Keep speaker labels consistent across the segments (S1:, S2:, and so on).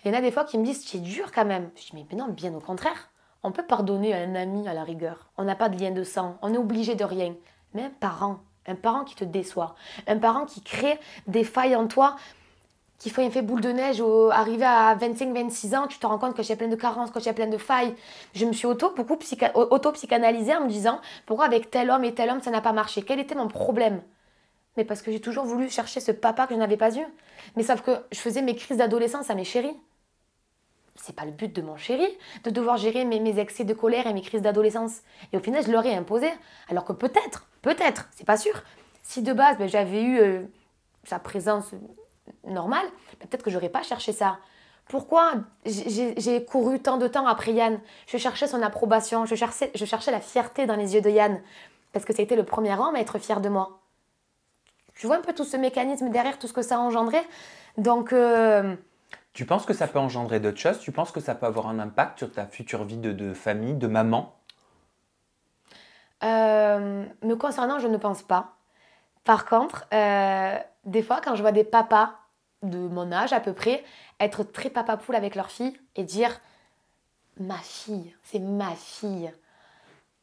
S1: Il y en a des fois qui me disent, c'est dur quand même. Je dis, mais non, bien au contraire. On peut pardonner à un ami à la rigueur. On n'a pas de lien de sang, on est obligé de rien. Mais un parent qui te déçoit, un parent qui crée des failles en toi, qui fait un effet boule de neige, arrivé à 25-26 ans, tu te rends compte que j'ai plein de carences, que j'ai plein de failles. Je me suis auto-psychanalysée en me disant, pourquoi avec tel homme et tel homme ça n'a pas marché? Quel était mon problème? Mais parce que j'ai toujours voulu chercher ce papa que je n'avais pas eu. Mais sauf que je faisais mes crises d'adolescence à mes chéris. C'est pas le but de mon chéri, de devoir gérer mes excès de colère et mes crises d'adolescence. Et au final, je leur ai imposé. Alors que peut-être, c'est pas sûr. Si de base, j'avais eu sa présence normale, peut-être que j'aurais pas cherché ça. Pourquoi j'ai couru tant de temps après Yann? Je cherchais son approbation, je cherchais la fierté dans les yeux de Yann. Parce que c'était le premier homme à être fier de moi. Tu vois un peu tout ce mécanisme derrière, tout ce que ça a engendré. Donc,
S2: Tu penses que ça peut engendrer d'autres choses? Tu penses que ça peut avoir un impact sur ta future vie de famille, de maman?
S1: me concernant, je ne pense pas. Par contre, des fois, quand je vois des papas de mon âge à peu près être très papa poule avec leur fille et dire ma fille, c'est ma fille,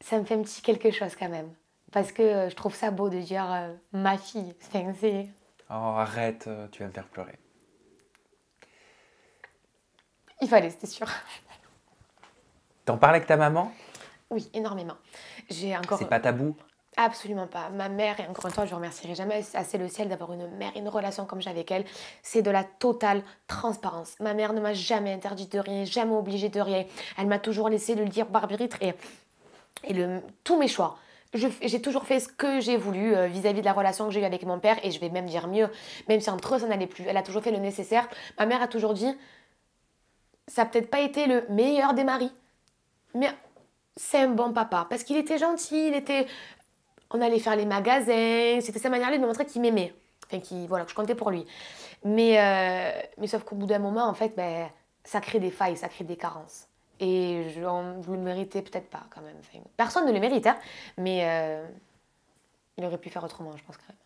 S1: ça me fait un petit quelque chose quand même. Parce que je trouve ça beau de dire ma fille.
S2: Oh, arrête, tu vas me faire pleurer.
S1: Il fallait, c'était sûr.
S2: T'en parles avec ta maman?
S1: Oui, énormément. J'ai encore.
S2: C'est pas tabou?
S1: Absolument pas. Ma mère, et encore une fois, je ne remercierai jamais assez le ciel d'avoir une mère et une relation comme j'ai avec elle. C'est de la totale transparence. Ma mère ne m'a jamais interdit de rien, jamais obligée de rien. Elle m'a toujours laissé le libre arbitre et tous mes choix. J'ai toujours fait ce que j'ai voulu vis-à-vis de la relation que j'ai eue avec mon père. Et je vais même dire mieux, même si entre eux, ça n'allait plus. Elle a toujours fait le nécessaire. Ma mère a toujours dit, ça n'a peut-être pas été le meilleur des maris, mais c'est un bon papa. Parce qu'il était gentil, on allait faire les magasins, c'était sa manière de me montrer qu'il m'aimait. Enfin, voilà, que je comptais pour lui. Mais sauf qu'au bout d'un moment, en fait, ça crée des failles, ça crée des carences. Et je le méritais peut-être pas, quand même. Enfin, personne ne le mérite, hein, mais il aurait pu faire autrement, je pense, quand même.